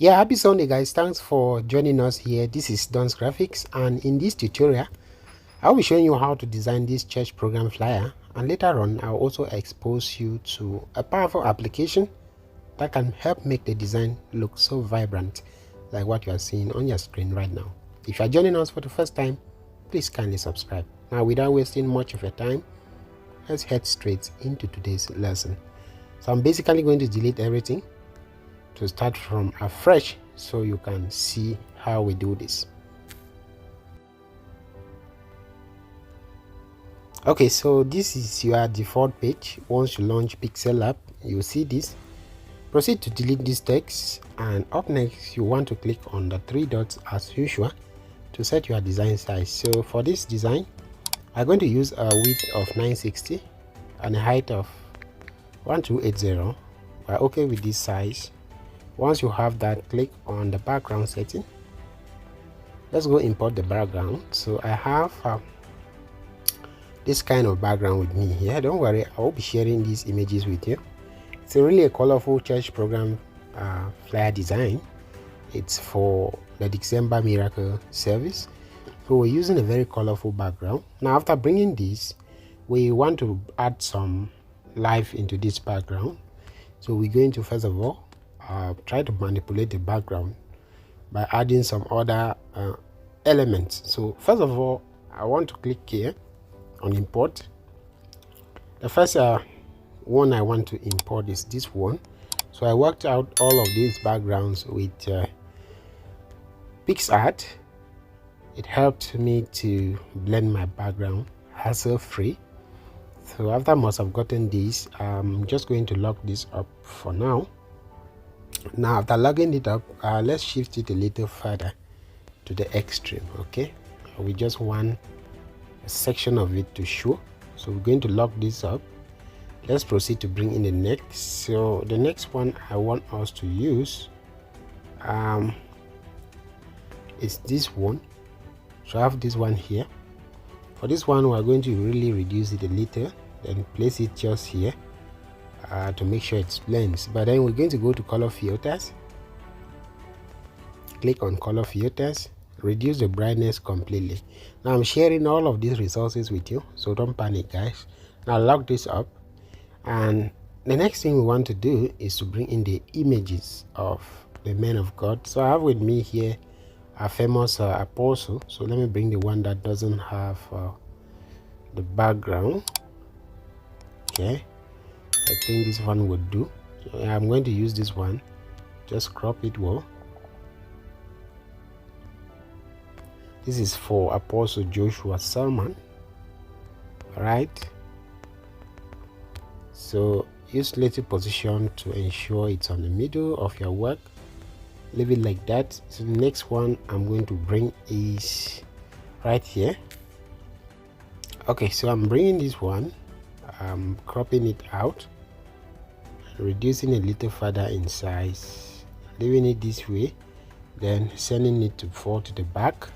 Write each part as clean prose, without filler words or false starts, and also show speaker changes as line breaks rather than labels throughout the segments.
Yeah, happy Sunday guys. Thanks for joining us here. This is Don's Graphics, and in this tutorial I'll be showing you how to design this church program flyer, and later on I'll also expose you to a powerful application that can help make the design look so vibrant like what you are seeing on your screen right now. If you are joining us for the first time, please kindly subscribe. Now, without wasting much of your time, let's head straight into today's lesson. So I'm basically going to delete everything to start from afresh so you can see how we do this. Okay, so this is your default page. Once you launch Pixellab, you'll see this. Proceed to delete this text, and up next you want to click on the three dots as usual to set your design size. So for this design, I'm going to use a width of 960 and a height of 1280. We're okay with this size. Once you have that, click on the background setting. Let's go import the background. So I have this kind of background with me here. Don't worry, I will be sharing these images with you. It's really a colorful church program flyer design. It's for the December Miracle service. So we're using a very colorful background. Now after bringing this, we want to add some life into this background. So we're going to first of all try to manipulate the background by adding some other elements. So first of all, I want to click here on import. The first one I want to import is this one. So I worked out all of these backgrounds with Pixellab. It helped me to blend my background hassle free. So after I must have gotten this, I'm just going to lock this up for now. Now after logging it up, let's shift it a little further to the extreme. Okay, we just want a section of it to show, so we're going to lock this up. Let's proceed to bring in the next. So the next one I want us to use is this one. So I have this one here. For this one, we're going to really reduce it a little, then place it just here to make sure it blends. But then we're going to go to color filters, click on color filters, reduce the brightness completely. Now I'm sharing all of these resources with you, so don't panic guys. Now lock this up, and the next thing we want to do is to bring in the images of the men of God. So I have with me here a famous apostle. So let me bring the one that doesn't have the background. Okay, I think this one would do. So I'm going to use this one. Just crop it well. This is for Apostle Joshua's sermon. Alright, so use relative position to ensure it's on the middle of your work. Leave it like that. So the next one I'm going to bring is right here. Okay, so I'm bringing this one, I'm cropping it out, reducing a little further in size, leaving it this way, then sending it to fall to the back.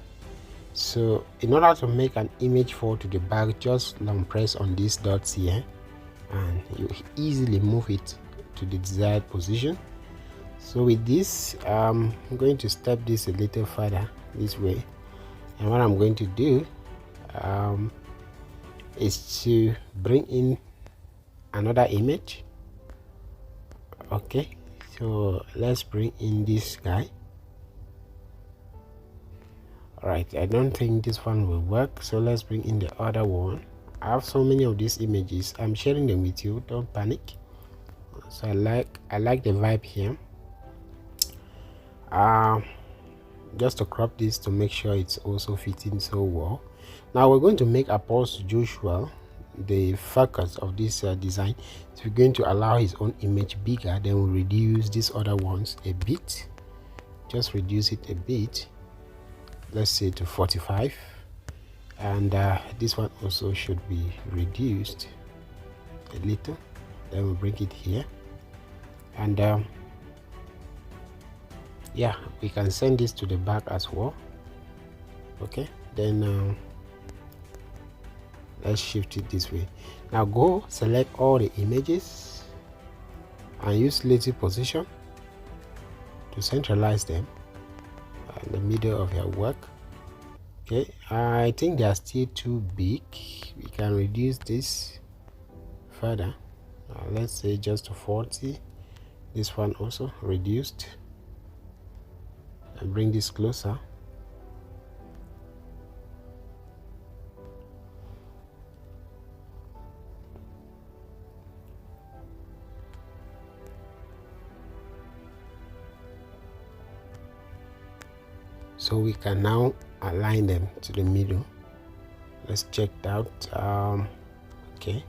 So in order to make an image fall to the back, just long press on these dots here and you easily move it to the desired position. So with this, I'm going to step this a little further this way, and what I'm going to do is to bring in another image. Okay, so let's bring in this guy. Alright, I don't think this one will work, so let's bring in the other one. I have so many of these images, I'm sharing them with you, don't panic. So I like the vibe here. Just to crop this to make sure it's also fitting so well. Now we're going to make Apostle Joshua the focus of this design. So we're going to allow his own image bigger, then we'll reduce these other ones a bit. Just reduce it a bit, let's say to 45, and this one also should be reduced a little. Then we'll bring it here, and yeah, we can send this to the back as well. Okay, then let's shift it this way. Now go select all the images and use relative position to centralize them in the middle of your work. Okay, I think they are still too big. We can reduce this further. Let's say just to 40. This one also reduced, and bring this closer. So we can now align them to the middle. Let's check it out. Okay,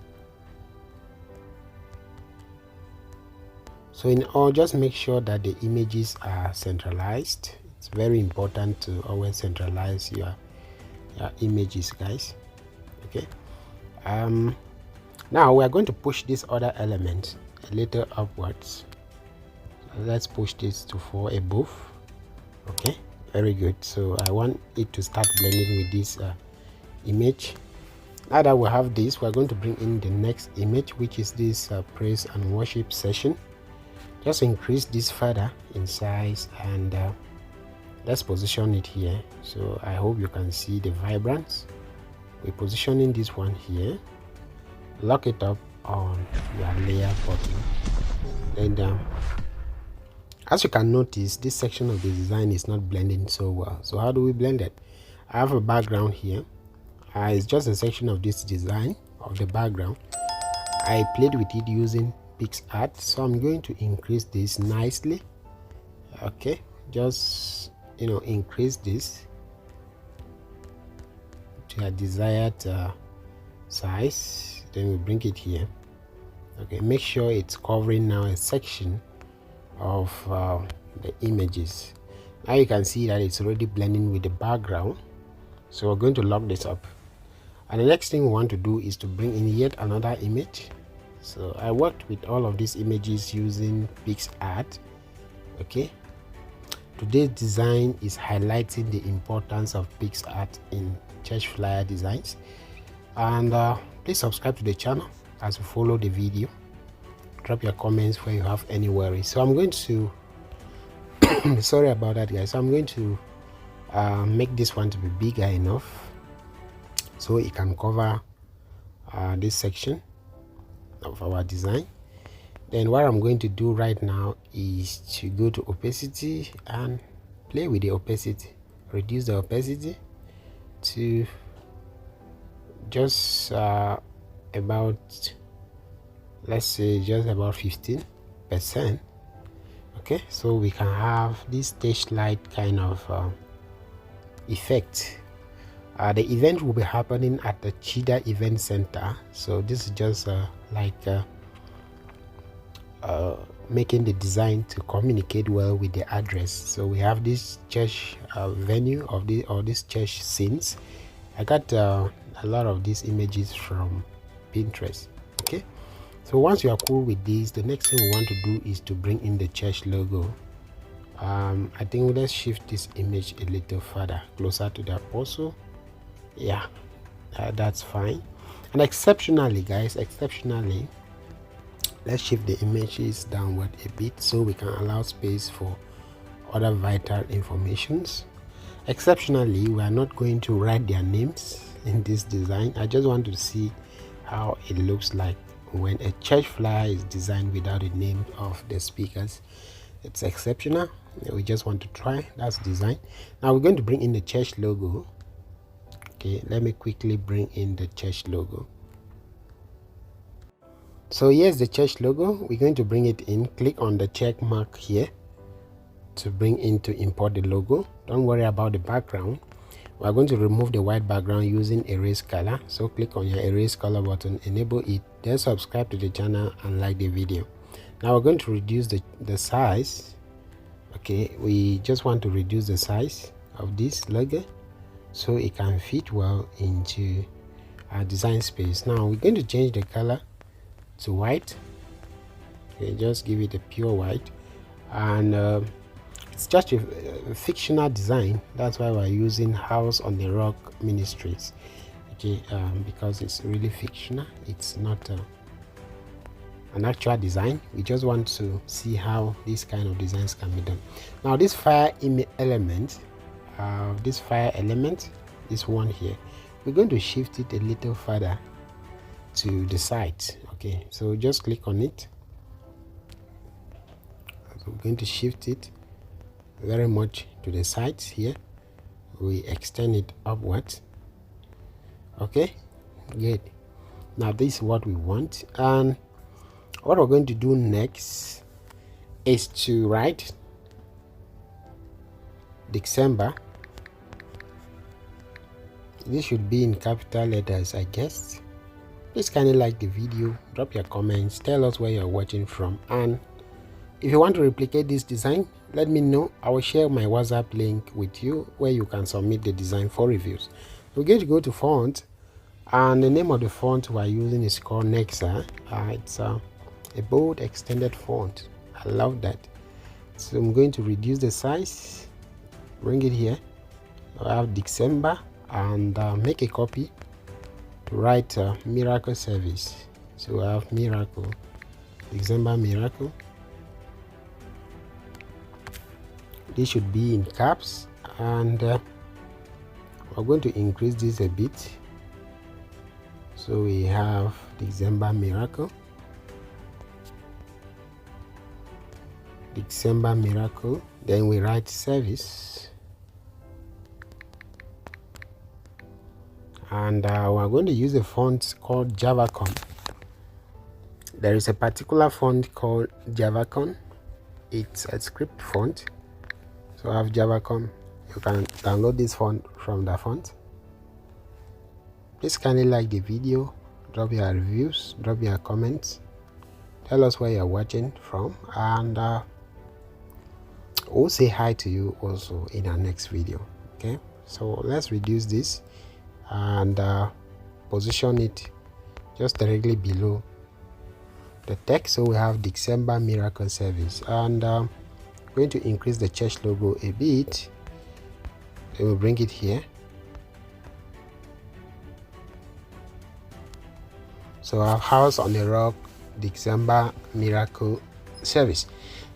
so in all, just make sure that the images are centralized. It's very important to always centralize your images, guys. Okay, now we are going to push this other element a little upwards. So let's push this to 4 above. Okay, very good. So I want it to start blending with this image. Now that we have this, we're going to bring in the next image, which is this praise and worship session. Just increase this further in size, and let's position it here. So I hope you can see the vibrance. We're positioning this one here. Lock it up on your layer button, and as you can notice, this section of the design is not blending so well. So how do we blend it? I have a background here. It's just a section of this design of the background. I played with it using Pixellab, so I'm going to increase this nicely. Okay, just increase this to a desired size. Then we bring it here. Okay, make sure it's covering now a section of the images. Now you can see that it's already blending with the background. So we're going to lock this up, and the next thing we want to do is to bring in yet another image. So I worked with all of these images using Pixellab. Okay, today's design is highlighting the importance of Pixellab in church flyer designs, and please subscribe to the channel as you follow the video. Drop your comments where you have any worries. So I'm going to sorry about that, guys. So I'm going to make this one to be bigger enough so it can cover this section of our design. Then what I'm going to do right now is to go to opacity and play with the opacity. Reduce the opacity to just about, let's say, just about 15%. Okay, so we can have this stage light kind of effect. The event will be happening at the Chida Event Center. So this is just making the design to communicate well with the address. So we have this church venue of this church scenes. I got a lot of these images from Pinterest. Okay, so once you are cool with this, the next thing we want to do is to bring in the church logo. I think let's shift this image a little further, closer to the apostle. Yeah, that's fine. And exceptionally, guys, let's shift the images downward a bit so we can allow space for other vital informations. Exceptionally, we are not going to write their names in this design. I just want to see how it looks like when a church flyer is designed without the name of the speakers. It's exceptional. We just want to try. That's design. Now we're going to bring in the church logo. Okay, let me quickly bring in the church logo. So here's the church logo. We're going to bring it in. Click on the check mark here to bring in to import the logo. Don't worry about the background. We are going to remove the white background using erase color. So click on your erase color button, enable it, then subscribe to the channel and like the video. Now we're going to reduce the size. Okay, we just want to reduce the size of this logo so it can fit well into our design space. Now we're going to change the color to white. Okay, just give it a pure white, and it's just a fictional design. That's why we're using House on the Rock Ministries. Okay, because it's really fictional. It's not an actual design. We just want to see how these kind of designs can be done. Now this fire element, this one here, we're going to shift it a little further to the side. Okay, so just click on it. So we're going to shift it very much to the sides here. We extend it upwards. Okay, good. Now this is what we want, and what we're going to do next is to write December. This should be in capital letters, I guess. Please kindly like the video, drop your comments, tell us where you're watching from, and if you want to replicate this design, let me know. I will share my WhatsApp link with you where you can submit the design for reviews. We're going to go to font, and the name of the font we're using is called Nexa. It's a bold extended font. I love that. So I'm going to reduce the size, bring it here. I have December, and make a copy to write Miracle Service. So I have Miracle, December Miracle. This should be in caps, and we're going to increase this a bit. So we have December Miracle, December Miracle, then we write service, and we're going to use a font called Javacon. There is a particular font called Javacon. It's a script font. So I have Javacon. You can download this font from the font. Please kindly like the video, drop your reviews, drop your comments, tell us where you're watching from, and we'll say hi to you also in our next video. Okay, so let's reduce this and position it just directly below the text. So we have December Miracle Service, and going to increase the church logo a bit. Then we'll bring it here. So our house on the rock, December Miracle Service.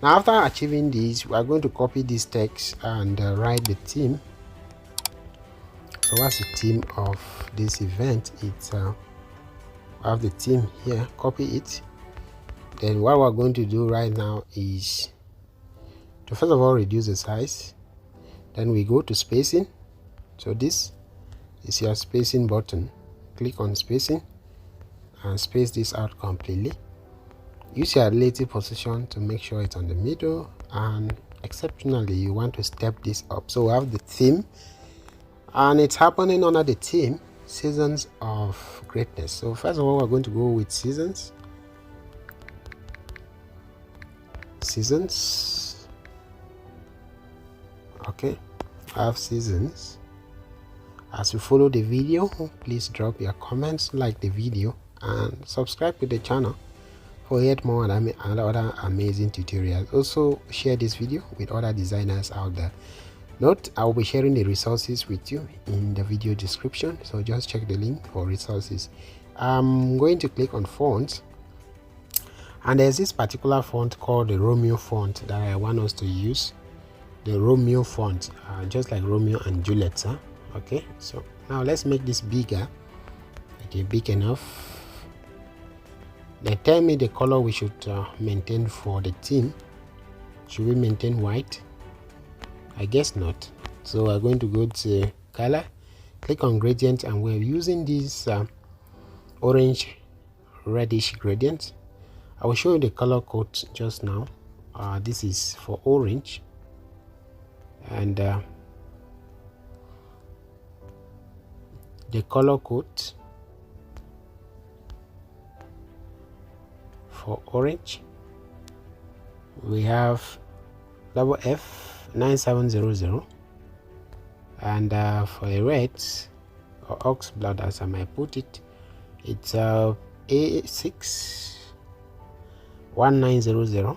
Now after achieving this, we are going to copy this text and write the theme. So what's the theme of this event? It's I have the theme here, copy it. Then what we're going to do right now is to first of all reduce the size. Then we go to spacing. So this is your spacing button. Click on spacing and space this out completely. Use your relative position to make sure it's on the middle, and exceptionally you want to step this up. So we have the theme, and it's happening under the theme Seasons of Greatness. So first of all, we're going to go with seasons. Okay, I have seasons. As you follow the video, please drop your comments, like the video, and subscribe to the channel for yet more and other amazing tutorials. Also share this video with other designers out there. Note, I will be sharing the resources with you in the video description, so just check the link for resources. I'm going to click on fonts, and there's this particular font called the Romeo font that I want us to use. The Romeo font, just like Romeo and Juliet. Okay, so now let's make this bigger. Okay, big enough. They tell me the color we should maintain for the theme. Should we maintain white? I guess not. So we're going to go to color, click on gradient, and we're using this orange reddish gradient. I will show you the color code just now. This is for orange, and the color code for orange, we have F9700, and for a red or ox blood, as I might put it, it's A61900.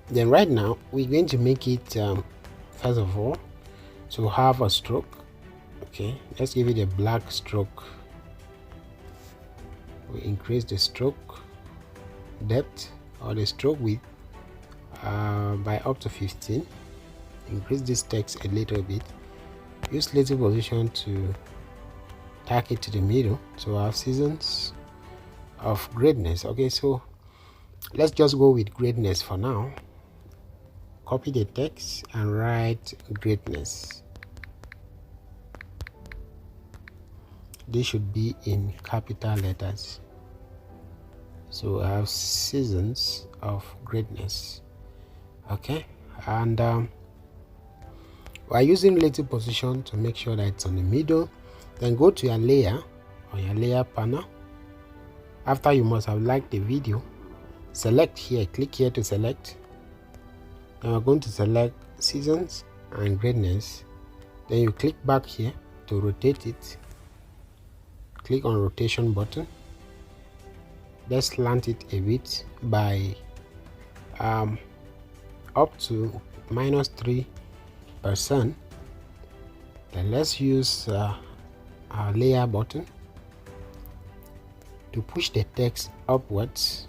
Then right now we're going to make it first of all to have a stroke. Okay, let's give it a black stroke we increase the stroke depth or the stroke width by up to 15. Increase this text a little bit. Use relative position to tack it to the middle to have seasons of greatness. Okay, so let's just go with greatness for now. Copy the text and write greatness. This should be in capital letters. So I have seasons of greatness. Okay, and we're using relative position to make sure that it's on the middle. Then go to your layer on your layer panel. After you must have liked the video, select here, click here to select. Then we're going to select seasons and greatness. Then you click back here to rotate it. Click on rotation button. Let's slant it a bit by up to -3%. Then let's use our layer button to push the text upwards.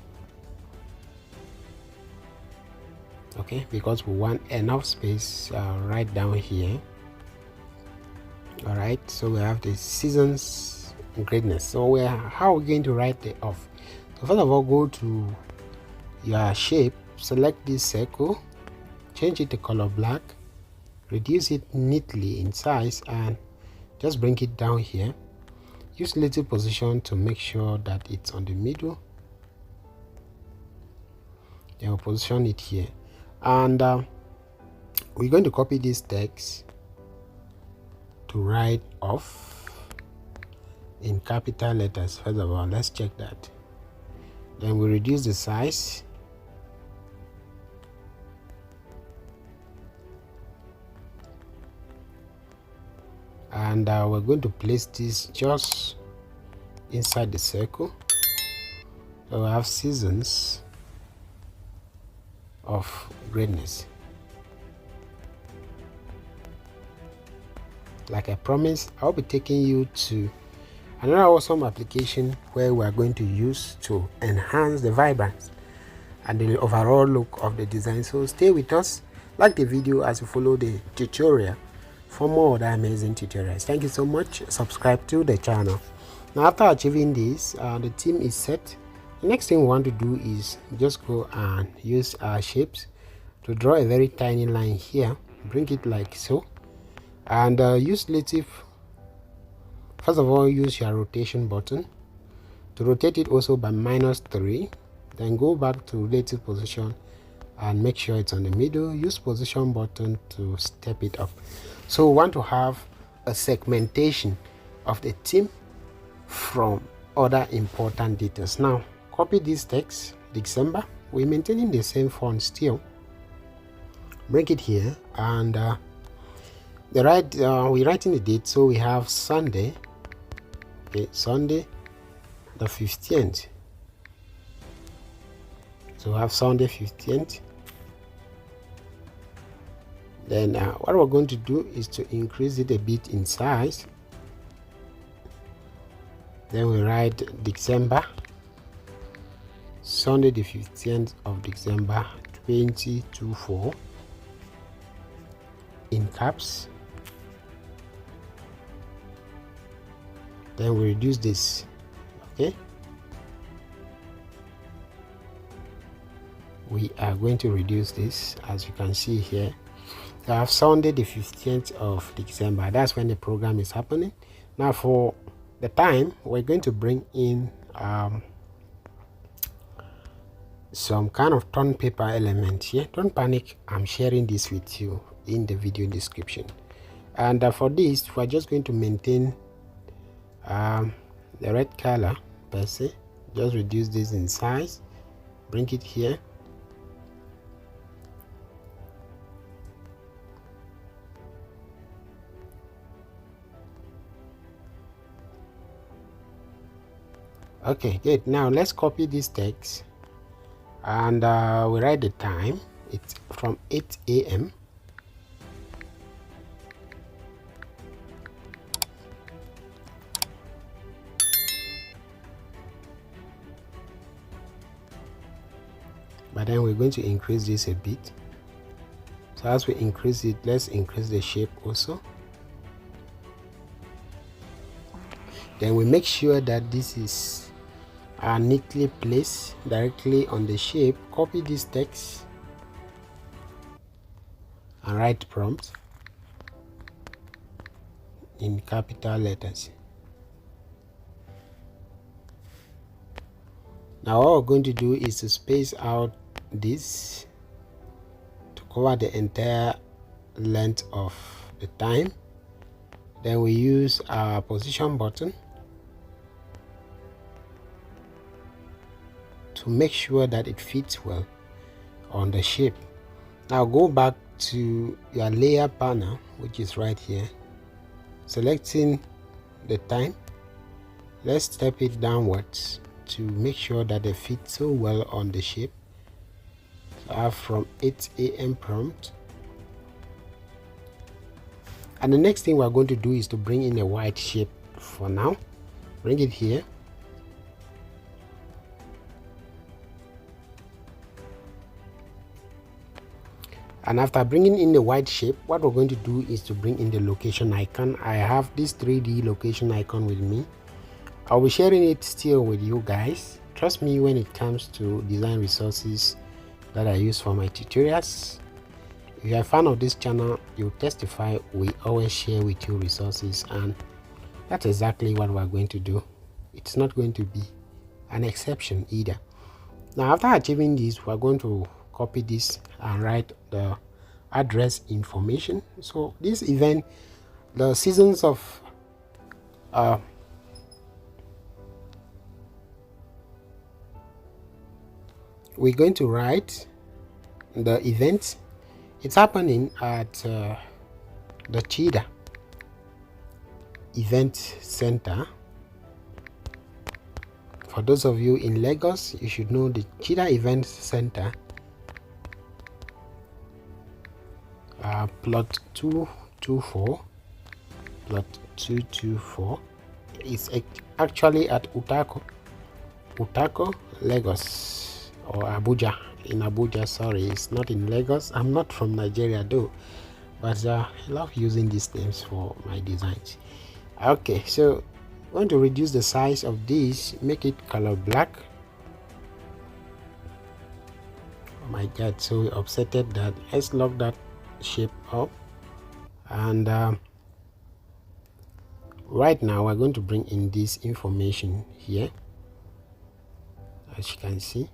Okay, because we want enough space right down here. All right, so we have the seasons greatness. So how are we going to write the off? So first of all, go to your shape, select this circle, change it to color black, reduce it neatly in size, and just bring it down here. Use relative position to make sure that it's on the middle. Then we'll position it here, and we're going to copy this text to write off in capital letters. First of all, let's check that. Then we reduce the size. And we're going to place this just inside the circle. So we have seasons of greatness. Like I promised, I'll be taking you to another awesome application where we are going to use to enhance the vibrance and the overall look of the design. So stay with us, like the video as you follow the tutorial for more other amazing tutorials. Thank you so much. Subscribe to the channel. Now after achieving this, the theme is set. The next thing we want to do is just go and use our shapes to draw a very tiny line here. Bring it like so, and use relative. First of all, use your rotation button to rotate it also by -3. Then go back to relative position and make sure it's on the middle. Use position button to step it up. So we want to have a segmentation of the theme from other important details. Now copy this text, December. We're maintaining the same font still. Bring it here, and we're writing the date, so we have Sunday. Okay, Sunday the 15th. So we have Sunday 15th. Then what we're going to do is to increase it a bit in size. Then we write December, Sunday the 15th of December 2024 in caps. Then we reduce this. Okay, we are going to reduce this, as you can see here. So I have Sunday the 15th of December. That's when the program is happening. Now for the time, we're going to bring in some kind of tone paper element here. Don't panic, I'm sharing this with you in the video description. And for this, we're just going to maintain the red color per se. Just reduce this in size, bring it here. Okay, good. Now let's copy this text, and we write the time. It's from 8 a.m. but then we're going to increase this a bit. So as we increase it, let's increase the shape also. Then we make sure that this is neatly placed directly on the shape. Copy this text and write prompt in capital letters. Now what we're going to do is to space out this to cover the entire length of the time. Then we use our position button to make sure that it fits well on the shape. Now go back to your layer panel, which is right here, selecting the time. Let's step it downwards to make sure that they fit so well on the shape. So I have from 8 a.m. prompt. And the next thing we're going to do is to bring in a white shape for now. Bring it here. And after bringing in the white shape, what we're going to do is to bring in the location icon. I have this 3D location icon with me. I'll be sharing it still with you guys. Trust me when it comes to design resources that I use for my tutorials. If you're a fan of this channel, you'll testify we always share with you resources, and that's exactly what we're going to do. It's not going to be an exception either. Now after achieving this, we're going to copy this and write the address information. So this event, the seasons of we're going to write the event. It's happening at the Cheetah Event Center. For those of you in Lagos, you should know the Cheetah Event Center, plot 224. Plot 224 is actually at Utako, Lagos, or Abuja. In Abuja, sorry, it's not in Lagos. I'm not from Nigeria though, but I love using these names for my designs. Okay, so I'm going to reduce the size of this, make it color black. Oh my god, so we offsetted that. Let's lock that shape up, and right now we're going to bring in this information here, as you can see.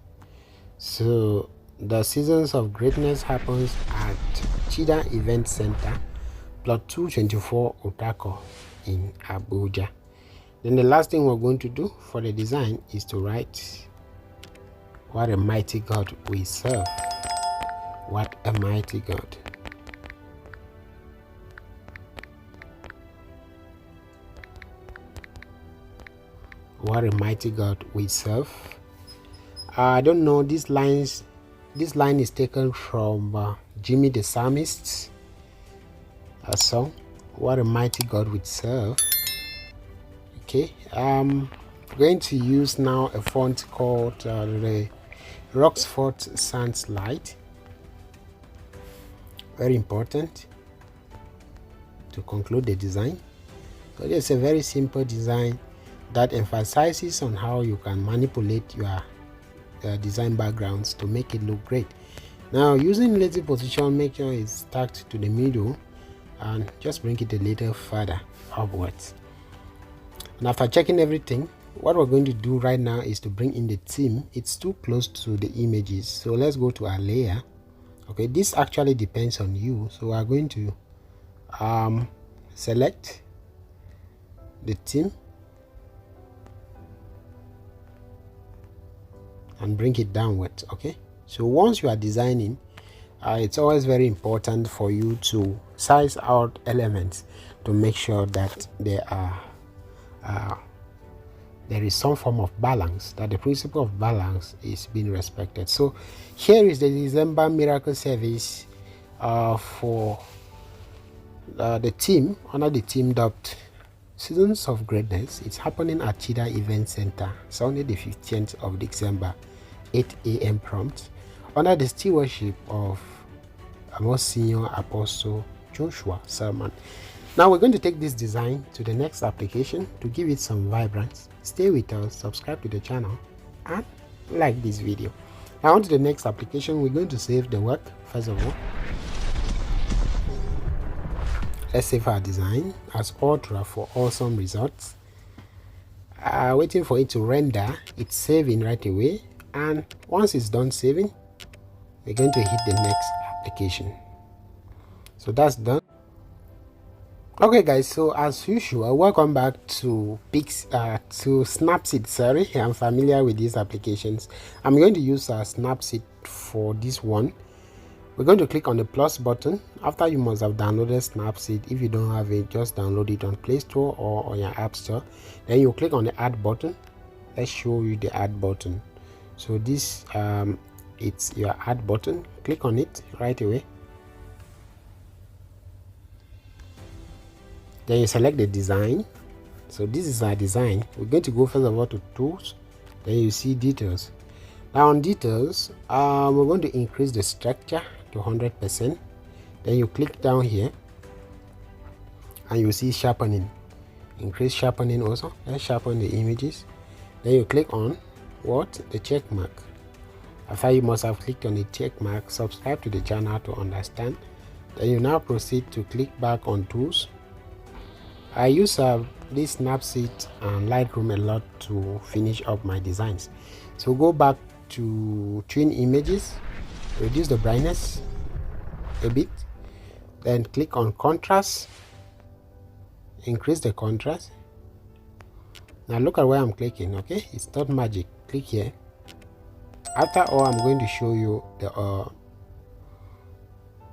So the Seasons of Greatness happens at Cheetah Event Center, plot 224, Utako in Abuja. Then the last thing we're going to do for the design is to write, what a mighty God we serve. What a mighty God. What a mighty God we serve. I don't know, this line is taken from Jimmy the Psalmist's song, What a Mighty God We Serve. Okay, I'm going to use now a font called the Roxford Sans Light. Very important to conclude the design. So it's a very simple design that emphasizes on how you can manipulate your design backgrounds to make it look great. Now using lazy position, make sure it's stacked to the middle and just bring it a little further upwards. And after checking everything, what we're going to do right now is to bring in the theme. It's too close to the images, so let's go to our layer. Okay, this actually depends on you, so we're going to select the theme and bring it downwards. Okay, so once you are designing, it's always very important for you to size out elements to make sure that there is some form of balance, that the principle of balance is being respected. So here is the December Miracle Service for the team, under the team dubbed Seasons of Greatness. It's happening at Cheetah Event Center, Sunday the 15th of December, 8 a.m. prompt. under the stewardship of a most senior apostle Joshua Selman. Now we're going to take this design to the next application to give it some vibrance. Stay with us, subscribe to the channel, and like this video. Now on to the next application. We're going to save the work. First of all, let's save our design as Ultra for awesome results. Waiting for it to render. It's saving right away, and once it's done saving, we're going to hit the next application. So that's done. Okay guys, so as usual, welcome back to Snapseed. Sorry, I'm familiar with these applications. I'm going to use Snapseed for this one. We're going to click on the plus button. After, you must have downloaded Snapseed. If you don't have it, just download it on Play Store or on your App Store. Then you click on the add button. Let's show you the add button. So this it's your add button. Click on it right away. Then you select the design. So this is our design. We're going to go first of all to tools. Then you see details. Now on details, we're going to increase the structure to 100%. Then you click down here and you see sharpening. Increase sharpening also. Let's sharpen the images. Then you click on the check mark. After, you must have clicked on the check mark, subscribe to the channel to understand. Then you now proceed to click back on tools. I use this Snapseed and Lightroom a lot to finish up my designs. So go back to twin images, reduce the brightness a bit, then click on contrast, increase the contrast. Now look at where I'm clicking. Okay, it's not magic. Click here. After all, I'm going to show you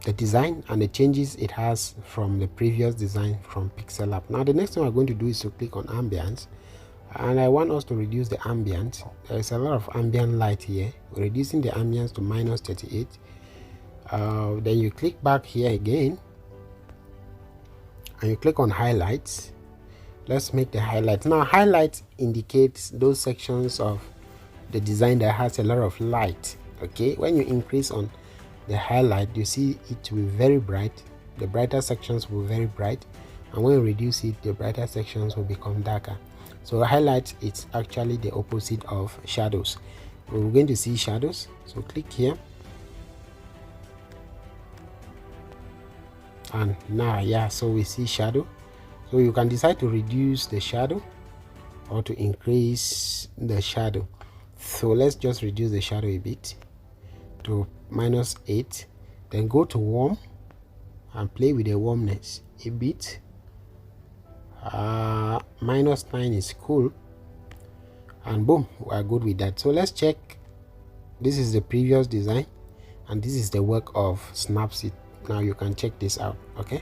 the design and the changes it has from the previous design from Pixellab. Now the next thing we're going to do is to click on ambience, and I want us to reduce the ambience. There's a lot of ambient light here. We're reducing the ambience to -38. Then you click back here again and you click on highlights. Let's make the highlights. Now highlights indicates those sections of the design that has a lot of light. Okay, when you increase on the highlight, you see it will be very bright. The brighter sections will be very bright, and when you reduce it, the brighter sections will become darker. So highlight, it's actually the opposite of shadows. We're going to see shadows, so click here, and now so we see shadow. So you can decide to reduce the shadow or to increase the shadow. So let's just reduce the shadow a bit to -8. Then go to warm and play with the warmness a bit. -9 is cool, and boom, we are good with that. So let's check. This is the previous design and this is the work of Snapseed. Now you can check this out. Okay,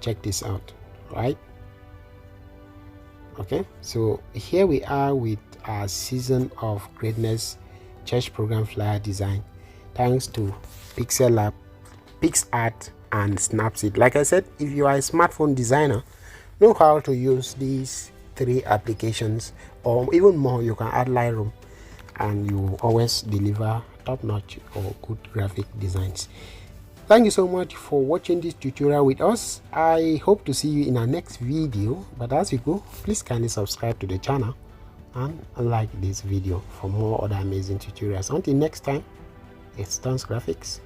check this out, right? Okay, so here we are with our Season of Greatness church program flyer design, thanks to Pixellab, PixArt, and Snapseed. Like I said, if you are a smartphone designer, know how to use these 3 applications, or even more. You can add Lightroom and you always deliver top-notch or good graphic designs. Thank you so much for watching this tutorial with us. I hope to see you in our next video, but as you go, please kindly subscribe to the channel and like this video for more other amazing tutorials. Until next time, it's Tons Graphics.